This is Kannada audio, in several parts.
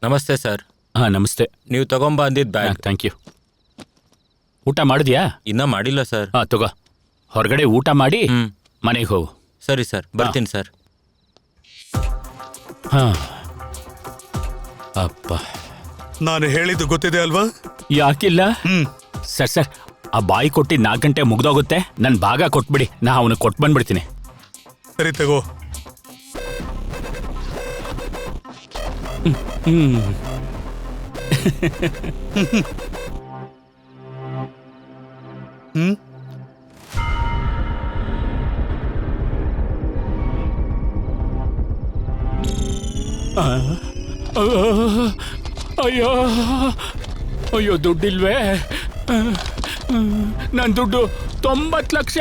ನಮಸ್ತೆ ಸರ್. ಹಾಂ ನಮಸ್ತೆ. ನೀವು ತಗೊಂಬಂದಿದ್ದ ಬ್ಯಾಗ್. Thank you. ಊಟ ಮಾಡಿದ್ಯಾ? ಇನ್ನೂ ಮಾಡಿಲ್ಲ ಸರ್. ಹಾಂ ತಗೋ, ಹೊರಗಡೆ ಊಟ ಮಾಡಿ ಮನೆಗೆ ಹೋಗು. ಸರಿ ಸರ್, ಬರ್ತೀನಿ ಸರ್. ಹಾಂ ಅಪ್ಪ, ನಾನು ಹೇಳಿದ್ದು ಗೊತ್ತಿದೆ ಅಲ್ವಾ? ಯಾಕಿಲ್ಲ? ಸರ್ ಆ ಬಾಯಿ ಕೊಟ್ಟು 4 ಗಂಟೆ ಮುಗ್ದೋಗುತ್ತೆ. ನನ್ನ ಭಾಗ ಕೊಟ್ಬಿಡಿ, ನಾ ಅವನಿಗೆ ಕೊಟ್ಟು ಬಂದ್ಬಿಡ್ತೀನಿ. ಸರಿ ತಗೋ. ಅಯ್ಯೋ ಅಯ್ಯೋ, ದುಡ್ಡಿಲ್ವೇ? ನನ್ನ ದುಡ್ಡು 90 ಲಕ್ಷ.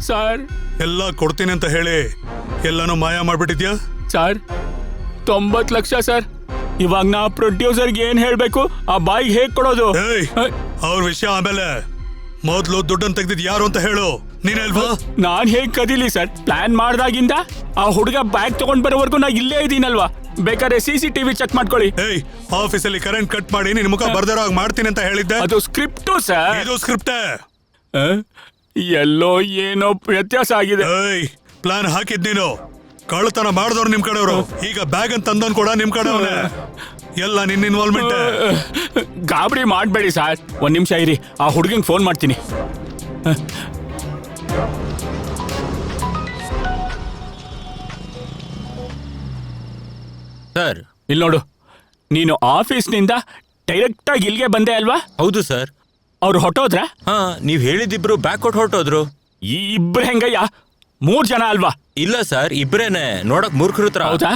ಸರ್, ಎಲ್ಲ ಕೊಡ್ತೀನಿ ಅಂತ ಹೇಳಿ ಎಲ್ಲಾನು ಮಾಯ ಮಾಡ್ಬಿಟ್ಟಿದ್ಯಾ? Sir 90 lakh sir. ಇವಾಗ ನಾ ಪ್ರೊಡ್ಯೂಸರ್ಗೆ ಏನ್ ಹೇಳ್ಬೇಕು? ಆ ಬಾಯಿಗೆ ಹೇಗ್ ಕೊಡೋದು? ಅವ್ರ ವಿಷಯ ಆಮೇಲೆ, ಮೊದ್ಲು ದುಡ್ಡನ್ನು ತೆಗ್ದಿದ್ ಯಾರು ಅಂತ ಹೇಳು. ನೀನಲ್ವಾ? ನಾನ್ ಹೇಗ್ ಕದೀಲಿ ಸರ್? ಪ್ಲಾನ್ ಮಾಡ್ದಾಗಿಂದ ಆ ಹುಡುಗ ಬ್ಯಾಗ್ ತಗೊಂಡ್ ಬರೋವರೆಗೂ ನಾ ಇಲ್ಲೇ ಇದೀನಲ್ವಾ? ಬೇಕಾದ್ರೆ CCTV ಚೆಕ್ ಮಾಡ್ಕೊಳ್ಳಿ. ಆಫೀಸಲ್ಲಿ ಕರೆಂಟ್ ಕಟ್ ಮಾಡಿ ನಿನ್ ಮುಖ ಬರ್ದಾರ ಮಾಡ್ತೀನಿ ಅಂತ ಹೇಳಿದ್ದೆ. ಅದು ಸ್ಕ್ರಿಪ್ಟು ಸರ್. ಇದು ಸ್ಕ್ರಿಪ್ಟ್. ಎಲ್ಲೋ ಏನೋ ವ್ಯತ್ಯಾಸ ಆಗಿದೆ. ಪ್ಲಾನ್ ಹಾಕಿದ್ ನೀನು, ಕಳ್ಳತನ ಮಾಡಿದವ್ರು ನಿಮ್ ಕಡೆಯವರು. ಈಗ ಬ್ಯಾಗ್ ಅಂತ ತಂದವನ್ ಕೂಡ ನಿಮ್ ಕಡೆಯವನೇ. ಎಲ್ಲ ನಿನ್ನ ಇನ್ವಾಲ್ವ್ಮೆಂಟ್. ಗಾಬರಿ ಮಾಡಬೇಡಿ ಸರ್, 1 ನಿಮಿಷ ಇರಿ, ಆ ಹುಡುಗಂಗೆ ಫೋನ್ ಮಾಡ್ತೀನಿ. ಸರ್, ಇಲ್ಲಿ ನೋಡು, ನೀನು ಆಫೀಸ್ನಿಂದ ಡೈರೆಕ್ಟ್ ಆಗಿ ಇಲ್ಲಿಗೆ ಬಂದೆ ಅಲ್ವಾ? ಹೌದು ಸರ್. ಅವ್ರು ಹೊಟ್ಟೋದ್ರ? ಹಾ, ನೀವ್ ಹೇಳಿದಿಬ್ರು ಬ್ಯಾಗ್ ಕೊಟ್ಟು ಹೊರಟೋದ್ರು. ಈ ಇಬ್ರು ಹೆಂಗಯ್ಯ? 3 ಜನ ಅಲ್ವಾ? ಇಲ್ಲ ಸರ್, ಇಬ್ರೇನೆ. ನೋಡಕ್ ಮೂರ್ಖರು ತರ. ಹೌದಾ?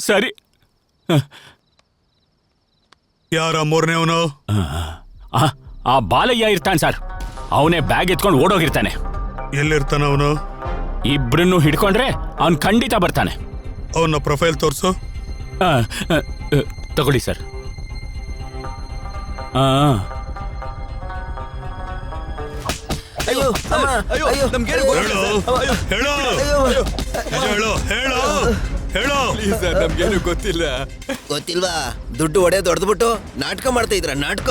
ಸರಿ. ಯಾರ ಮೂರನೇವನು? ಆ ಬಾಲಯ್ಯ ಇರ್ತಾನೆ ಸರ್. ಅವನೇ ಬ್ಯಾಗ್ ಎತ್ಕೊಂಡು ಓಡೋಗಿರ್ತಾನೆ. ಎಲ್ಲಿರ್ತಾನ ಅವನು? ಇಬ್ರನ್ನು ಹಿಡ್ಕೊಂಡ್ರೆ ಅವನ್ ಖಂಡಿತ ಬರ್ತಾನೆ. ಅವನ ಪ್ರೊಫೈಲ್ ತೋರ್ಸು. ತಗೊಳ್ಳಿ ಸರ್. ನಮ್ಗೇನು ಗೊತ್ತಿಲ್ವಾ? ದುಡ್ಡು ಒಡೆಯೋದು ಹೊಡೆದ್ಬಿಟ್ಟು ನಾಟಕ ಮಾಡ್ತಾ ಇದ್ರ. ನಾಟಕ.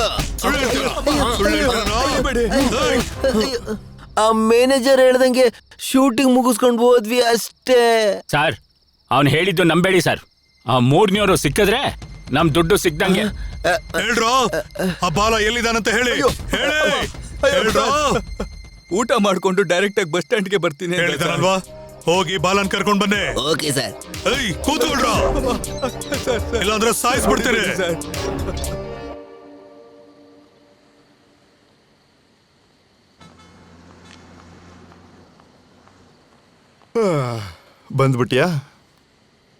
ಆ ಮ್ಯಾನೇಜರ್ ಹೇಳ್ದಂಗೆ ಶೂಟಿಂಗ್ ಮುಗಿಸ್ಕೊಂಡು ಹೋದ್ವಿ ಅಷ್ಟೇ. ಸರ್, ಅವನು ಹೇಳಿದ್ದು ನಂಬೇಡಿ ಸರ್. ಆ 3ನೇವರು ಸಿಕ್ಕಿದ್ರೆ ನಮ್ ದುಡ್ಡು ಸಿಕ್ದಂಗೆ. ಹೇಳ್ರೋ, ಆ ಬಾಲ ಎಲ್ಲಿದಾನಂತ ಹೇಳಿ. ಊಟ ಮಾಡ್ಕೊಂಡು ಡೈರೆಕ್ಟ್ ಆಗಿ ಬಸ್ ಸ್ಟ್ಯಾಂಡ್ಗೆ ಬರ್ತೀನಿ ಹೇಳಿದಾನಲ್ವಾ? ಹೋಗಿ ಬಾಲನ್ ಕರ್ಕೊಂಡ್ ಬನ್ನಿ. Okay sir. ಕೂತ್ಕೊಳ್ರ, ಇಲ್ಲಾಂದ್ರೆ ಸಾಯಿಸ್ಬಿಡ್ತೀನಿ. ಬಂದ್ಬಿಟ್ಯಾ?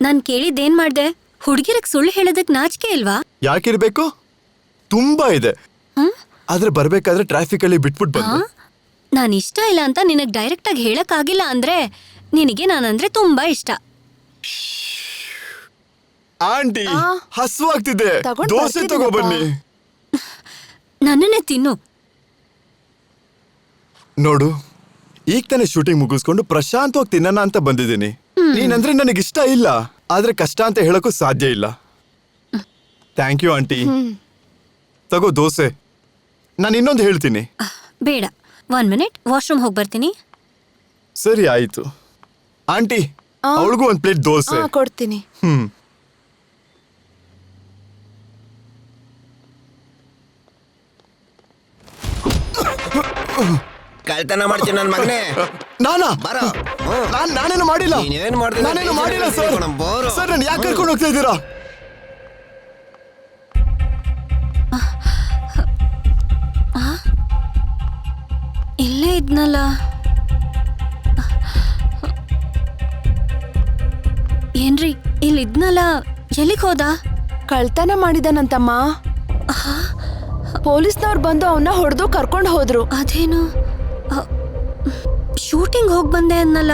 ನಾನ್ ಕೇಳಿದ್ದೇನ್ ಮಾಡ್ದೆ? ಹುಡುಗಿರಕ್ ಸುಳ್ಳು ಹೇಳೋದಕ್ ನಾಚಿಕೆ ಇಲ್ವಾ? ಯಾಕಿರ್ಬೇಕು? ತುಂಬಾ ಇದೆ. ಆದ್ರೆ ಬರ್ಬೇಕಾದ್ರೆ ಟ್ರಾಫಿಕ್ ಅಲ್ಲಿ ಬಿಟ್ಬಿಟ್ಟು ಬಂದೆ. ನಾನ್ ಇಷ್ಟ ಇಲ್ಲ ಅಂತ ನಿನಗ್ ಡೈರೆಕ್ಟ್ ಆಗಿ ಹೇಳಕ್ ಆಗಿಲ್ಲ ಅಂದ್ರೆ ನಿನಗೆ ನಾನಂದ್ರೆ ತುಂಬಾ ಇಷ್ಟ. ಆಂಟಿ, ಹಸುವಾಗ್ತಿದೆ, ದೋಸೆ ತಗೋ ಬನ್ನಿ. ನನ್ನನ್ನೇ ತಿನ್ನು. ನೋಡು, ಈಗ ತಾನೇ ಶೂಟಿಂಗ್ ಮುಗಿಸ್ಕೊಂಡು ಪ್ರಶಾಂತವಾಗಿ ತಿನ್ನೋಣ ಅಂತ ಬಂದಿದ್ದೀನಿ. ನೀನಂದ್ರೆ ನನಗಿಷ್ಟ ಇಲ್ಲ, ಆದ್ರೆ ಕಷ್ಟ ಅಂತ ಹೇಳಕ್ಕೂ ಸಾಧ್ಯ ಇಲ್ಲ. Thank you aunty. ತಗೋ ದೋಸೆ. ನಾನು ಇನ್ನೊಂದು ಹೇಳ್ತೀನಿ. ಬೇಡ, 1 ಮಿನಿಟ್, ವಾಶ್ರೂಮ್ ಹೋಗಿ ಬರ್ತೀನಿ. ಸರಿ ಆಯ್ತು. ಆಂಟಿ, ಅವಳಿಗೂ 1 ಪ್ಲೇಟ್ ದೋಸೆ ಕೊಡ್ತೀನಿ. ಕಳ್ತನ ಮಾಡ್ತೀನಿ ನನ್ನ ಮಗನೇ. ನಾನಾ? ಬರೋ. ನಾನೇನು ಮಾಡಿಲ್ಲ. ನಾನೇನು ಮಾಡಿಲ್ಲ ಸರ್. ಸರ್, ನಾನು ಯಾಕೆ ಕರ್ಕೊಂಡು ಹೋಗ್ತಾ ಇದ್ದೀರಾ? ಇಲ್ಲೇ ಇದ್ನಲ್ಲ. ಏನ್ರಿ, ಇಲ್ಲಿದ್ನಲ್ಲ, ಎಲ್ಲಿಗೆ ಹೋದ? ಕಳ್ತನ ಮಾಡಿದನಂತಮ್ಮ. ಪೊಲೀಸ್ನವ್ರು ಬಂದು ಅವನ್ನ ಹೊಡೆದು ಕರ್ಕೊಂಡು ಹೋದ್ರು. ಅದೇನು, ಶೂಟಿಂಗ್ ಹೋಗ್ ಬಂದೆ ಅನ್ನಲ್ಲ.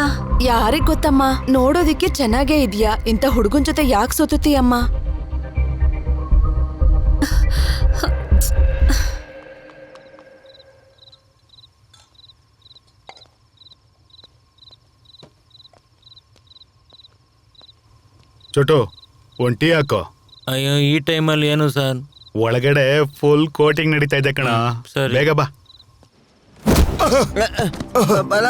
ಯಾರಿಗ್ ಗೊತ್ತಮ್ಮ, ನೋಡೋದಿಕ್ಕೆ ಚೆನ್ನಾಗೇ ಇದೆಯಾ. ಇಂಥ ಹುಡುಗನ್ ಜೊತೆ ಯಾಕೆ ಸೋತುತ್ತೀಯಮ್ಮ? ಚೋಟು, ಒಂಟಿ ಹಾಕೋ. ಅಯ್ಯೋ ಈ ಟೈಮಲ್ಲಿ ಏನು ಸರ್? ಒಳಗಡೆ ಫುಲ್ ಕೋಟಿಂಗ್ ನಡೀತಾ ಇದೆ ಕಣ. ಸರಿ. ಬೇಗ ಬಾ. ಬಲ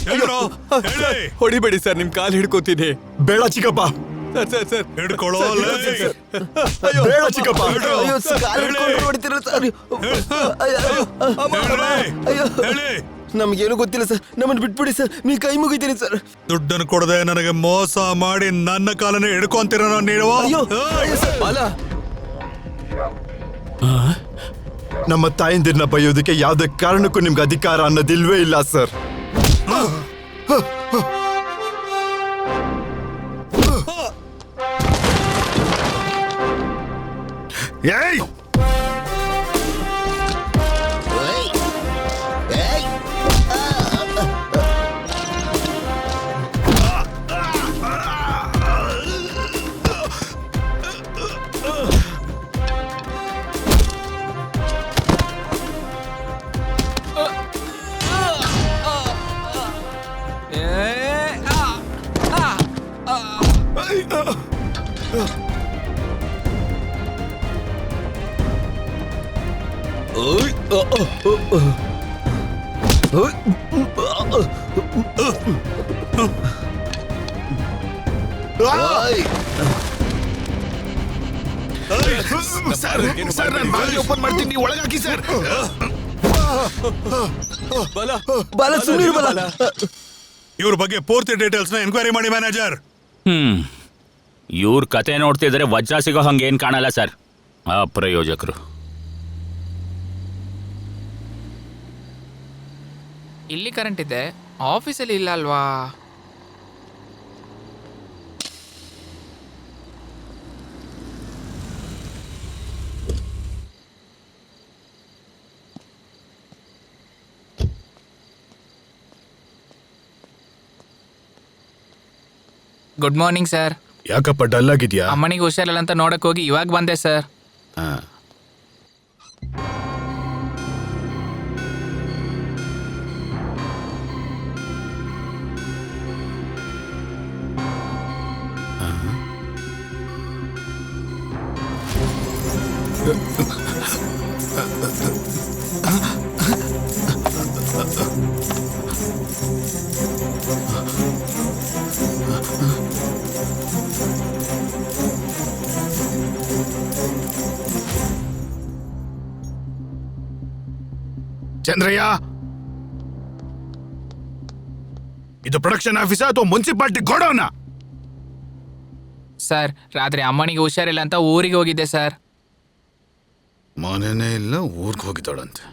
ಹೇಳ್ರೋ, ಹೇಳಿ. ಹೊಡಿಬೇಡಿ ಸರ್, ನಿಮ್ ಕಾಲ್ ಹಿಡ್ಕೋತೀನಿ. ಬೇಡ ಚಿಕ್ಕಪ್ಪ, ಸರ್ ಹಿಡ್ಕೊಳ್ಳೋ ಲೇ. ಬೇಡ ಚಿಕ್ಕಪ್ಪ. ಅಯ್ಯೋ, ಕಾಲ್ ಹಿಡ್ಕೊಂಡು ಹೊಡಿತೀರಲ್ಲ ಸರ್. ಹೇಳ್ರಿ, ಹೇಳಿ. ನಮ್ಗೇನು ಗೊತ್ತಿಲ್ಲ ಸರ್, ನಮ್ಮನ್ನು ಬಿಟ್ಬಿಡಿ ಸರ್, ನೀ ಕೈ ಮುಗಿತೀನಿ ಸರ್. ದುಡ್ಡನ್ನು ಕೊಡದೆ ನನಗೆ ಮೋಸ ಮಾಡಿ ನನ್ನ ಕಾಲನ್ನ ಹಿಡ್ಕೊಂತೀರ ನೀವು. ಅಯ್ಯೋ ಅಯ್ಯೋ ಸರ್, ಬಲ ನಮ್ಮ ತಾಯಂದಿರನ್ನ ಬೈಯೋದಕ್ಕೆ ಯಾವುದೇ ಕಾರಣಕ್ಕೂ ನಿಮ್ಗೆ ಅಧಿಕಾರ ಅನ್ನೋದಿಲ್ವೇ ಇಲ್ಲ ಸರ್. ಏಯ್, ಏಯ್, ಏಯ್. ಏಯ್. ಸರ್, ನಾನು ಬಾಗಿಲು ಓಪನ್ ಮಾಡ್ತೀನಿ, ನೀವು ಒಳಗೆ ಹಾಕಿ ಸರ್. ಬಲ ಸುಮ್ಮನೆ ಬಲ. ಇವ್ರ ಬಗ್ಗೆ ಪೂರ್ತಿ ಡೀಟೇಲ್ಸ್ ನ ಎನ್ಕ್ವೈರಿ ಮಾಡಿ ಮ್ಯಾನೇಜರ್. ಇವ್ರ ಕತೆ ನೋಡ್ತಿದ್ರೆ ವಜ್ರ ಸಿಗೋ ಹಂಗೇನ್ ಕಾಣಲ್ಲ ಸರ್. ಅಪ್ರಯೋಜಕರು. ಇಲ್ಲಿ ಕರೆಂಟ್ ಇದೆ, ಆಫೀಸಲ್ಲಿ ಇಲ್ಲ ಅಲ್ವಾ? Good morning sir. ಯಾಕಪ್ಪ ಡಲ್ ಆಗಿದ್ಯಾ? ಅಮ್ಮನಿಗೆ ಹುಷಾರಿಲ್ಲ ಅಂತ ನೋಡಕ್ ಹೋಗಿ ಇವಾಗ ಬಂದೆ ಸರ್. ಚಂದ್ರಯ್ಯ, ಇದು ಪ್ರೊಡಕ್ಷನ್ ಆಫೀಸಾ ಅಥವಾ ಮುನ್ಸಿಪಾಲಿಟಿ ಗೋಡೌನಾ? ಸರ್, ರಾತ್ರಿ ಅಮ್ಮನಿಗೆ ಹುಷಾರಿಲ್ಲ ಅಂತ ಊರಿಗೆ ಹೋಗಿದ್ದೆ ಸರ್. ಮನೆನೇ ಇಲ್ಲ, ಊರಿಗೆ ಹೋಗಿದ್ದಾಳಂತೆ.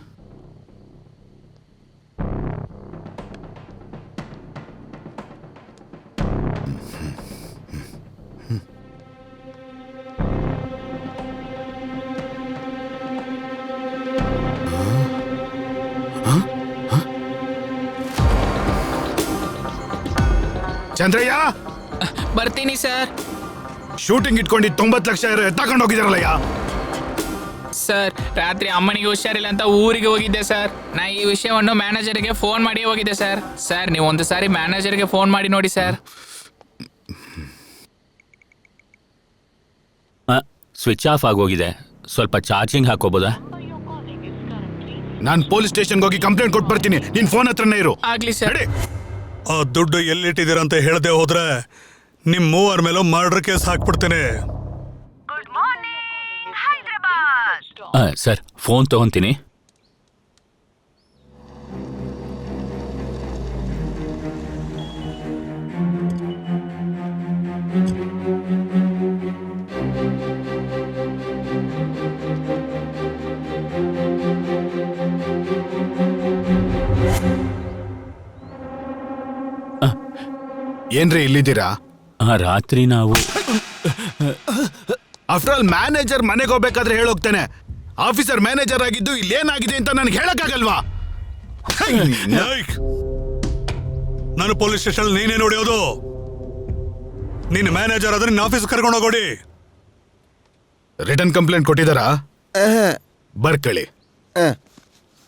ಚಂದ್ರಯ್ಯ, ಬರ್ತೀನಿ ಸರ್. ಶೂಟಿಂಗ್ ಇಟ್ಕೊಂಡು 90 ಲಕ್ಷ ತಗೊಂಡು ಹೋಗಿದಾರಲ್ಲಯ್ಯ. ಸರ್, ರಾತ್ರಿ ಅಮ್ಮನಿಗೆ ಹುಷಾರಿಲ್ಲ ಅಂತ ಊರಿಗೆ ಹೋಗಿದ್ದೆ ಸರ್. ನಾ ಈ ವಿಷಯವನ್ನು ಮ್ಯಾನೇಜರ್ಗೆ ಫೋನ್ ಮಾಡಿ ಹೋಗಿದ್ದೆ ಸರ್. ಸರ್, ನೀವು ಒಂದು ಸಾರಿ ಮ್ಯಾನೇಜರ್ಗೆ ಫೋನ್ ಮಾಡಿ ನೋಡಿ ಸರ್. ಸ್ವಿಚ್ ಆಫ್ ಆಗೋಗಿದೆ, ಸ್ವಲ್ಪ ಚಾರ್ಜಿಂಗ್ ಹಾಕೋಬೋದಾ? ನಾನು ಪೊಲೀಸ್ ಸ್ಟೇಷನ್ಗೆ ಹೋಗಿ ಕಂಪ್ಲೇಂಟ್ ಕೊಟ್ಟು ಬರ್ತೀನಿ. ನಿನ್ ಫೋನ್ ಹತ್ರನೇ ಇರು. ಆಗ್ಲಿ ಸರ್. ನಡಿ. ಆ ದುಡ್ಡು ಎಲ್ಲಿಟ್ಟಿದ್ದೀರ ಅಂತ ಹೇಳದೆ ಹೋದ್ರೆ ನಿಮ್ ಮೂವರ್ ಮೇಲೂ ಮರ್ಡರ್ ಕೇಸ್ ಹಾಕ್ಬಿಡ್ತೀನಿ. ಸರ್, ಫೋನ್ ತಗೊಂತೀನಿ. ಏನ್ರಿ ಇಲ್ಲಿದ್ದೀರಾ? ರಾತ್ರಿ ನಾವು ಆಫ್ಟರ್ ಆಲ್ ಮ್ಯಾನೇಜರ್ ಮನೆಗೆ ಹೋಗ್ಬೇಕಾದ್ರೆ ಹೇಳೋಗ್ತಾನೆ. ಆಫೀಸರ್ ಮ್ಯಾನೇಜರ್ ಆಗಿದ್ದು ಇಲ್ಲೇನಾಗಿದೆ ಅಂತ ನನಗೆ ಹೇಳಕ್ಕಾಗಲ್ವಾ? ನಾನು ಪೊಲೀಸ್ ಸ್ಟೇಷನ್ ನೀನೇ ನೋಡಿಯೋದು. ನೀನು ಮ್ಯಾನೇಜರ್ ಆದ್ರೆ ನಿನ್ನ ಆಫೀಸ್ ಕರ್ಕೊಂಡು ಹೋಗೋಡಿ. ರಿಟರ್ನ್ ಕಂಪ್ಲೇಂಟ್ ಕೊಟ್ಟಿದ್ದಾರಾ? ಬರ್ಕಳಿ.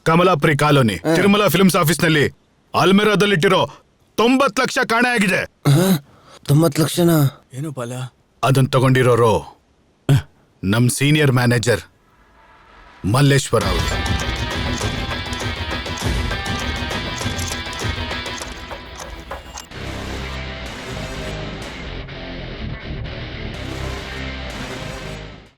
ಕಮಲಾಪುರಿ ಕಾಲೋನಿ, ತಿರುಮಲ ಫಿಲ್ಮ್ಸ್ ಆಫೀಸ್ನಲ್ಲಿ ಅಲ್ಮೆರಾದಲ್ಲಿಟ್ಟಿರೋ 90 ಲಕ್ಷ ಕಾಣೆ ಆಗಿದೆ. 90 ಲಕ್ಷನಾ? ಏನು ಬಾಲ? ಅದನ್ನ ತಗೊಂಡಿರೋರು ನಮ್ ಸೀನಿಯರ್ ಮ್ಯಾನೇಜರ್ ಮಲ್ಲೇಶ್ವರ ಅವರು.